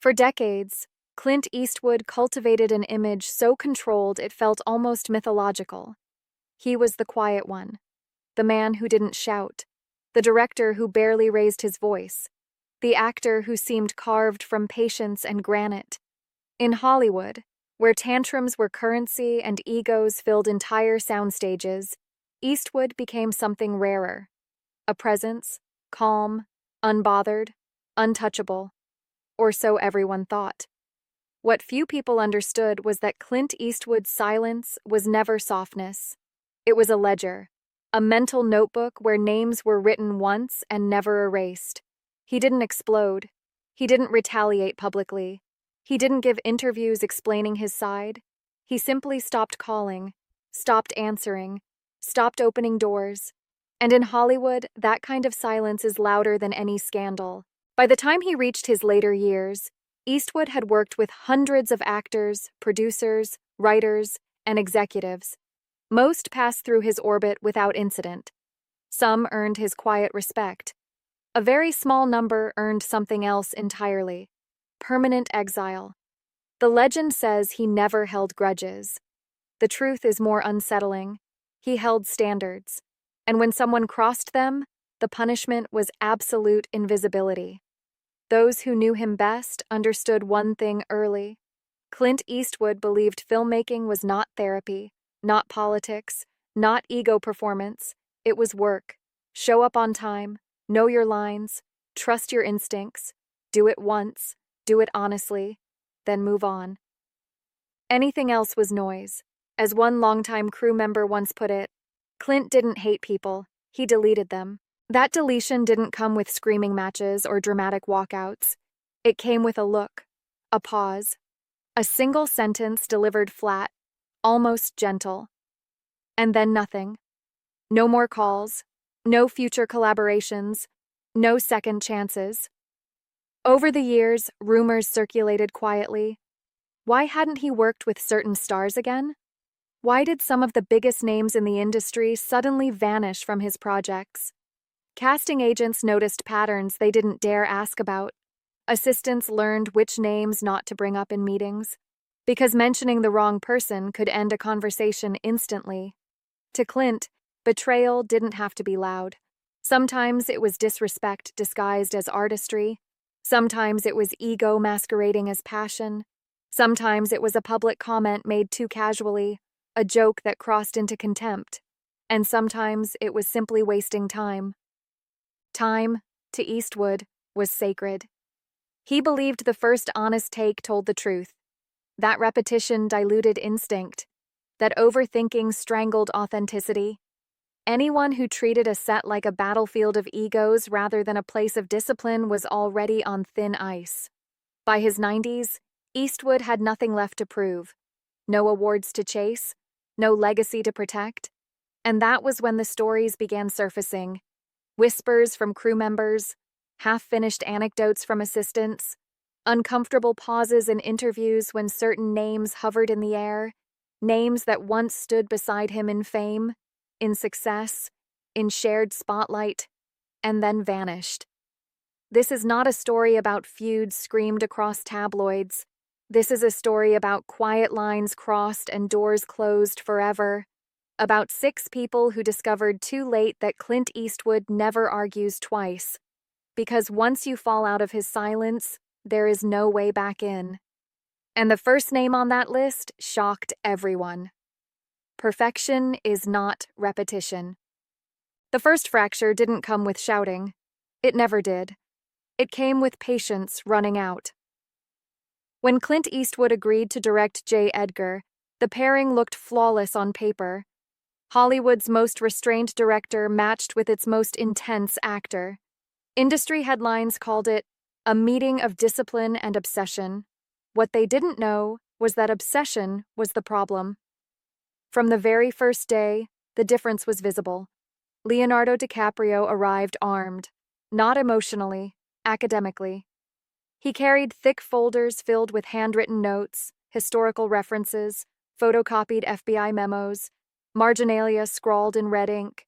For decades, Clint Eastwood cultivated an image so controlled it felt almost mythological. He was the quiet one, the man who didn't shout, the director who barely raised his voice, the actor who seemed carved from patience and granite. In Hollywood, where tantrums were currency and egos filled entire sound stages, Eastwood became something rarer. A presence, calm, unbothered, untouchable, or so everyone thought. What few people understood was that Clint Eastwood's silence was never softness. It was a ledger, a mental notebook where names were written once and never erased. He didn't explode. He didn't retaliate publicly. He didn't give interviews explaining his side. He simply stopped calling, stopped answering, stopped opening doors. And in Hollywood, that kind of silence is louder than any scandal. By the time he reached his later years, Eastwood had worked with hundreds of actors, producers, writers, and executives. Most passed through his orbit without incident. Some earned his quiet respect. A very small number earned something else entirely: permanent exile. The legend says he never held grudges. The truth is more unsettling. He held standards, and when someone crossed them, the punishment was absolute invisibility. Those who knew him best understood one thing early. Clint Eastwood believed filmmaking was not therapy, not politics, not ego performance. It was work. Show up on time, know your lines, trust your instincts, do it once, do it honestly, then move on. Anything else was noise. As one longtime crew member once put it, Clint didn't hate people, he deleted them. That deletion didn't come with screaming matches or dramatic walkouts. It came with a look, a pause, a single sentence delivered flat, almost gentle. And then nothing. No more calls, no future collaborations, no second chances. Over the years, rumors circulated quietly. Why hadn't he worked with certain stars again? Why did some of the biggest names in the industry suddenly vanish from his projects? Casting agents noticed patterns they didn't dare ask about. Assistants learned which names not to bring up in meetings, because mentioning the wrong person could end a conversation instantly. To Clint, betrayal didn't have to be loud. Sometimes it was disrespect disguised as artistry. Sometimes it was ego masquerading as passion. Sometimes it was a public comment made too casually, a joke that crossed into contempt. And sometimes it was simply wasting time. Time, to Eastwood, was sacred. He believed the first honest take told the truth. That repetition diluted instinct. That overthinking strangled authenticity. Anyone who treated a set like a battlefield of egos rather than a place of discipline was already on thin ice. By his 90s, Eastwood had nothing left to prove. No awards to chase, no legacy to protect. And that was when the stories began surfacing. Whispers from crew members, half-finished anecdotes from assistants, uncomfortable pauses in interviews when certain names hovered in the air, names that once stood beside him in fame, in success, in shared spotlight, and then vanished. This is not a story about feuds screamed across tabloids. This is a story about quiet lines crossed and doors closed forever. About 6 people who discovered too late that Clint Eastwood never argues twice. Because once you fall out of his silence, there is no way back in. And the first name on that list shocked everyone. Perfection is not repetition. The first fracture didn't come with shouting. It never did. It came with patience running out. When Clint Eastwood agreed to direct J. Edgar, the pairing looked flawless on paper. Hollywood's most restrained director matched with its most intense actor. Industry headlines called it a meeting of discipline and obsession. What they didn't know was that obsession was the problem. From the very first day, the difference was visible. Leonardo DiCaprio arrived armed, not emotionally, academically. He carried thick folders filled with handwritten notes, historical references, photocopied FBI memos, marginalia scrawled in red ink.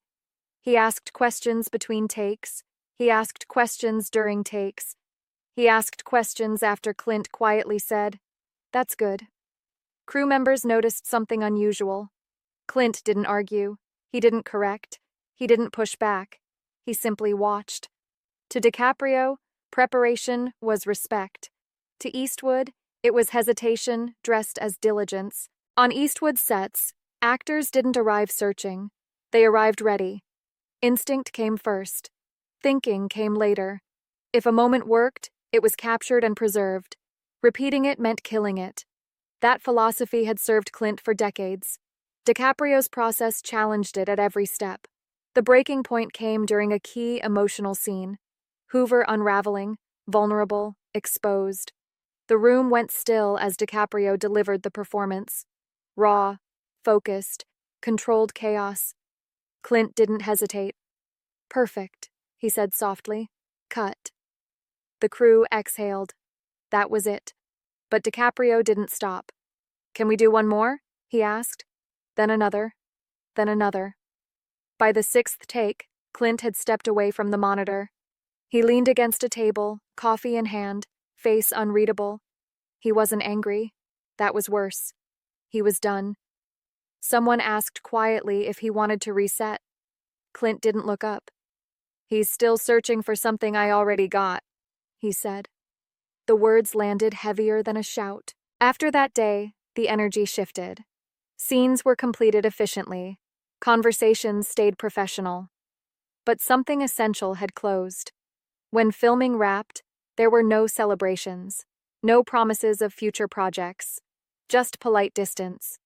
He asked questions between takes. He asked questions during takes. He asked questions after Clint quietly said, "That's good." Crew members noticed something unusual. Clint didn't argue. He didn't correct. He didn't push back. He simply watched. To DiCaprio, preparation was respect. To Eastwood, it was hesitation dressed as diligence. On Eastwood's sets, actors didn't arrive searching. They arrived ready. Instinct came first. Thinking came later. If a moment worked, it was captured and preserved. Repeating it meant killing it. That philosophy had served Clint for decades. DiCaprio's process challenged it at every step. The breaking point came during a key emotional scene. Hoover unraveling, vulnerable, exposed. The room went still as DiCaprio delivered the performance. Raw, focused, controlled chaos. Clint didn't hesitate. "Perfect," he said softly. "Cut." The crew exhaled. That was it. But DiCaprio didn't stop. "Can we do one more?" he asked. Then another. Then another. By the sixth take, Clint had stepped away from the monitor. He leaned against a table, coffee in hand, face unreadable. He wasn't angry. That was worse. He was done. Someone asked quietly if he wanted to reset. Clint didn't look up. "He's still searching for something I already got," he said. The words landed heavier than a shout. After that day, the energy shifted. Scenes were completed efficiently. Conversations stayed professional. But something essential had closed. When filming wrapped, there were no celebrations, no promises of future projects, just polite distance.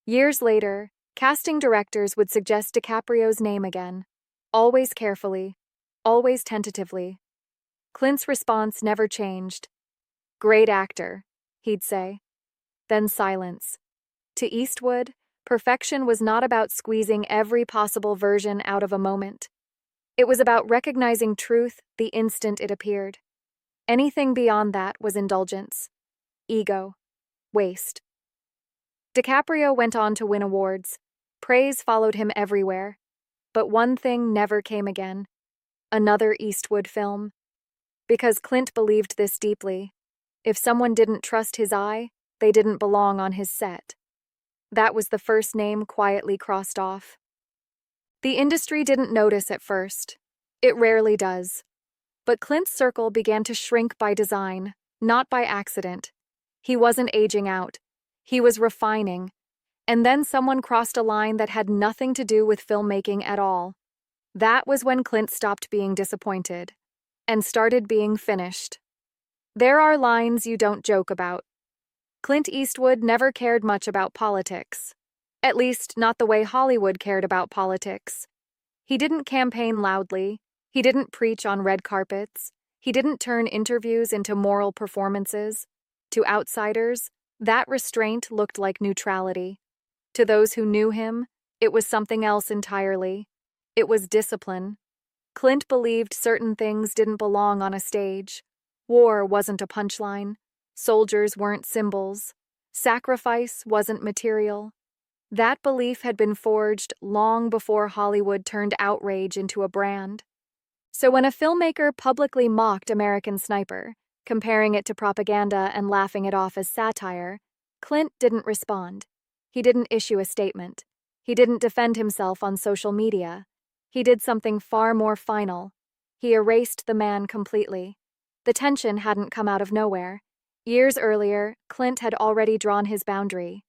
Years later, casting directors would suggest DiCaprio's name again, always carefully, always tentatively. Clint's response never changed. "Great actor," he'd say. Then silence. To Eastwood, perfection was not about squeezing every possible version out of a moment. It was about recognizing truth the instant it appeared. Anything beyond that was indulgence, ego, waste. DiCaprio went on to win awards. Praise followed him everywhere. But one thing never came again. Another Eastwood film. Because Clint believed this deeply. If someone didn't trust his eye, they didn't belong on his set. That was the first name quietly crossed off. The industry didn't notice at first. It rarely does. But Clint's circle began to shrink by design, not by accident. He wasn't aging out. He was refining. And then someone crossed a line that had nothing to do with filmmaking at all. That was when Clint stopped being disappointed and started being finished. There are lines you don't joke about. Clint Eastwood never cared much about politics. At least, not the way Hollywood cared about politics. He didn't campaign loudly. He didn't preach on red carpets. He didn't turn interviews into moral performances. To outsiders, that restraint looked like neutrality. To those who knew him, it was something else entirely. It was discipline. Clint believed certain things didn't belong on a stage. War wasn't a punchline. Soldiers weren't symbols. Sacrifice wasn't material. That belief had been forged long before Hollywood turned outrage into a brand. So when a filmmaker publicly mocked American Sniper, comparing it to propaganda and laughing it off as satire, Clint didn't respond. He didn't issue a statement. He didn't defend himself on social media. He did something far more final. He erased the man completely. The tension hadn't come out of nowhere. Years earlier, Clint had already drawn his boundary.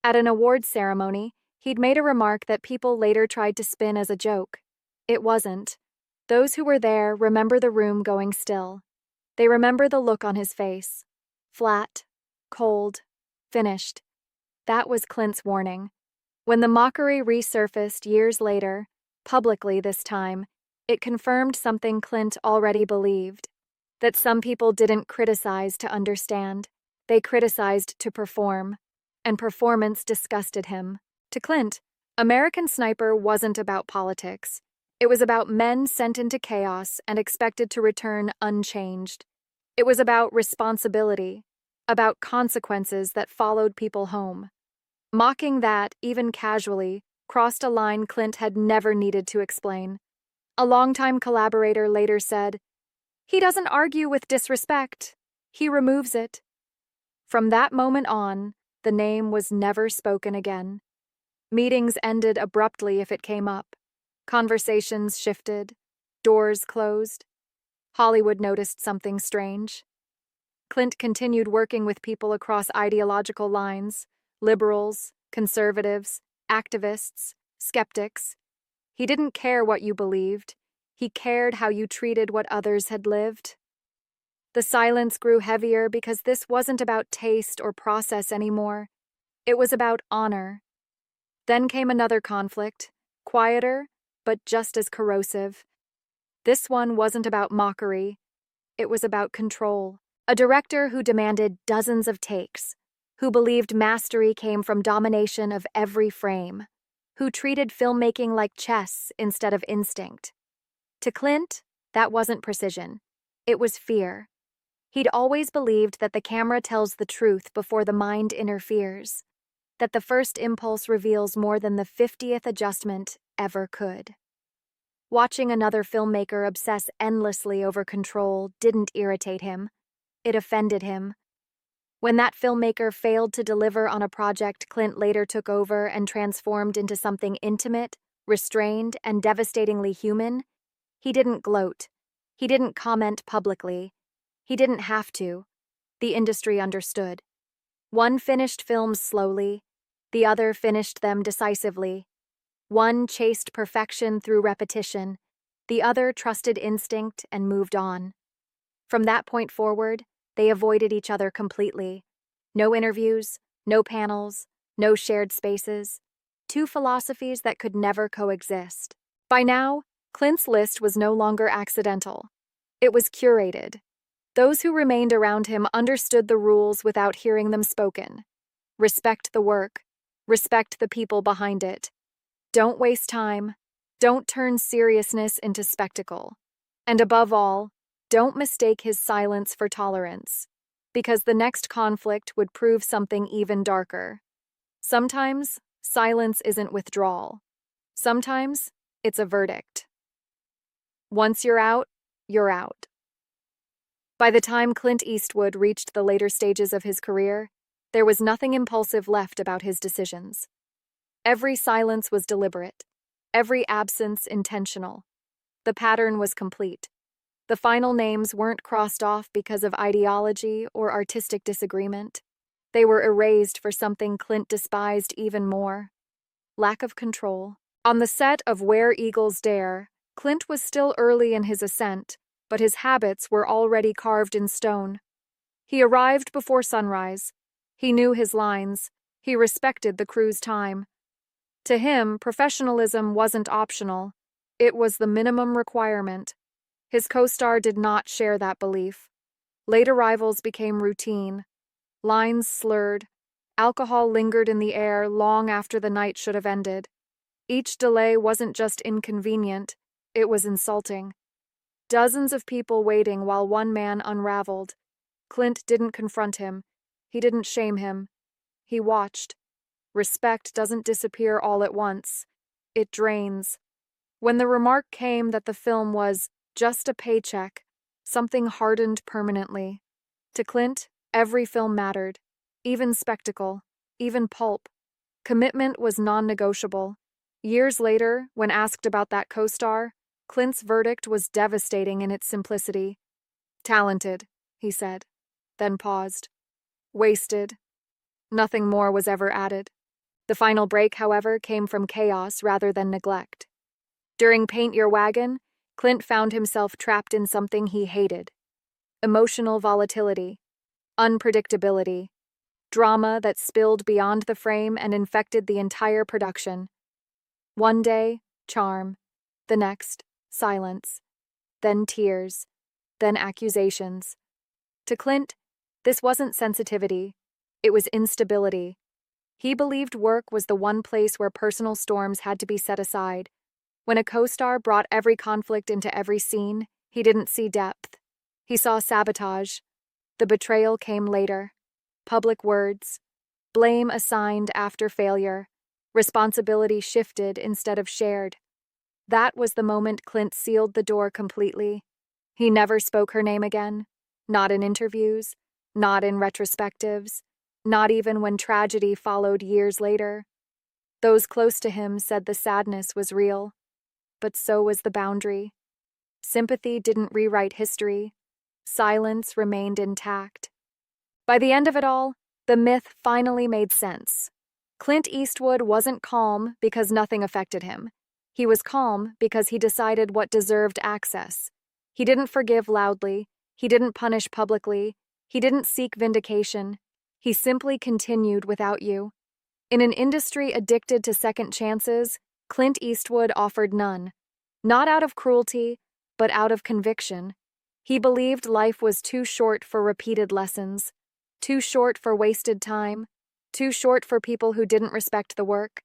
At an awards ceremony, he'd made a remark that people later tried to spin as a joke. It wasn't. Those who were there remember the room going still. They remember the look on his face. Flat, cold, finished. That was Clint's warning. When the mockery resurfaced years later, publicly this time, it confirmed something Clint already believed. That some people didn't criticize to understand. They criticized to perform. And performance disgusted him. To Clint, American Sniper wasn't about politics. It was about men sent into chaos and expected to return unchanged. It was about responsibility, about consequences that followed people home. Mocking that, even casually, crossed a line Clint had never needed to explain. A longtime collaborator later said, He doesn't argue with disrespect. He removes it. From that moment on, the name was never spoken again. Meetings ended abruptly if it came up. Conversations shifted. Doors closed. Hollywood noticed something strange. Clint continued working with people across ideological lines: liberals, conservatives, activists, skeptics. He didn't care what you believed. He cared how you treated what others had lived. The silence grew heavier because this wasn't about taste or process anymore. It was about honor. Then came another conflict, quieter, but just as corrosive. This one wasn't about mockery. It was about control. A director who demanded dozens of takes, who believed mastery came from domination of every frame, who treated filmmaking like chess instead of instinct. To Clint, that wasn't precision. It was fear. He'd always believed that the camera tells the truth before the mind interferes, that the first impulse reveals more than the 50th adjustment ever could. Watching another filmmaker obsess endlessly over control didn't irritate him. It offended him. When that filmmaker failed to deliver on a project Clint later took over and transformed into something intimate, restrained, and devastatingly human, he didn't gloat. He didn't comment publicly. He didn't have to. The industry understood. One finished films slowly. The other finished them decisively. One chased perfection through repetition. The other trusted instinct and moved on. From that point forward, they avoided each other completely. No interviews, no panels, no shared spaces. Two philosophies that could never coexist. By now, Clint's list was no longer accidental. It was curated. Those who remained around him understood the rules without hearing them spoken. Respect the work. Respect the people behind it. Don't waste time. Don't turn seriousness into spectacle. And above all, don't mistake his silence for tolerance, because the next conflict would prove something even darker. Sometimes, silence isn't withdrawal. Sometimes, it's a verdict. Once you're out, you're out. By the time Clint Eastwood reached the later stages of his career, there was nothing impulsive left about his decisions. Every silence was deliberate, every absence intentional. The pattern was complete. The final names weren't crossed off because of ideology or artistic disagreement. They were erased for something Clint despised even more: lack of control. On the set of Where Eagles Dare, Clint was still early in his ascent, but his habits were already carved in stone. He arrived before sunrise. He knew his lines. He respected the crew's time. To him, professionalism wasn't optional. It was the minimum requirement. His co-star did not share that belief. Late arrivals became routine. Lines slurred. Alcohol lingered in the air long after the night should have ended. Each delay wasn't just inconvenient, it was insulting. Dozens of people waiting while one man unraveled. Clint didn't confront him. He didn't shame him. He watched. Respect doesn't disappear all at once. It drains. When the remark came that the film was just a paycheck, something hardened permanently. To Clint, every film mattered. Even spectacle. Even pulp. Commitment was non-negotiable. Years later, when asked about that co-star, Clint's verdict was devastating in its simplicity. Talented, he said, then paused. Wasted. Nothing more was ever added. The final break, however, came from chaos rather than neglect. During Paint Your Wagon, Clint found himself trapped in something he hated: emotional volatility, unpredictability, drama that spilled beyond the frame and infected the entire production. One day, charm. The next, silence. Then tears. Then accusations. To Clint, this wasn't sensitivity. It was instability. He believed work was the one place where personal storms had to be set aside. When a co-star brought every conflict into every scene, he didn't see depth. He saw sabotage. The betrayal came later. Public words. Blame assigned after failure. Responsibility shifted instead of shared. That was the moment Clint sealed the door completely. He never spoke her name again, not in interviews, not in retrospectives, not even when tragedy followed years later. Those close to him said the sadness was real, but so was the boundary. Sympathy didn't rewrite history. Silence remained intact. By the end of it all, the myth finally made sense. Clint Eastwood wasn't calm because nothing affected him. He was calm because he decided what deserved access. He didn't forgive loudly. He didn't punish publicly. He didn't seek vindication. He simply continued without you. In an industry addicted to second chances, Clint Eastwood offered none. Not out of cruelty, but out of conviction. He believed life was too short for repeated lessons, too short for wasted time, too short for people who didn't respect the work.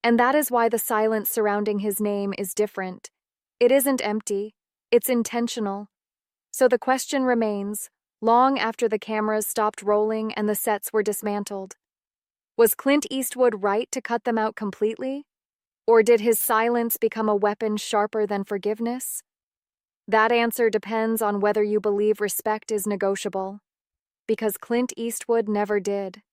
And that is why the silence surrounding his name is different. It isn't empty, it's intentional. So the question remains, long after the cameras stopped rolling and the sets were dismantled. Was Clint Eastwood right to cut them out completely? Or did his silence become a weapon sharper than forgiveness? That answer depends on whether you believe respect is negotiable. Because Clint Eastwood never did.